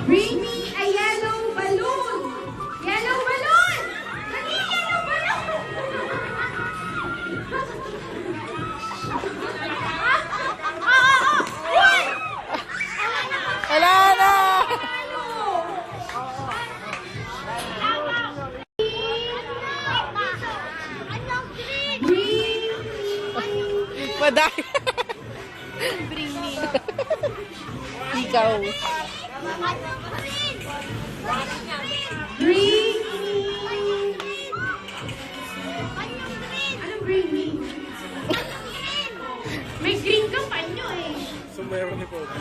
Bring me a yellow balloon. Yellow balloon! Dali, yellow balloon! Wala na! Madaya. Bring me. Ikaw. Bring me. Ano bring me? May green ka pa nyo eh. So meron ni Pogi.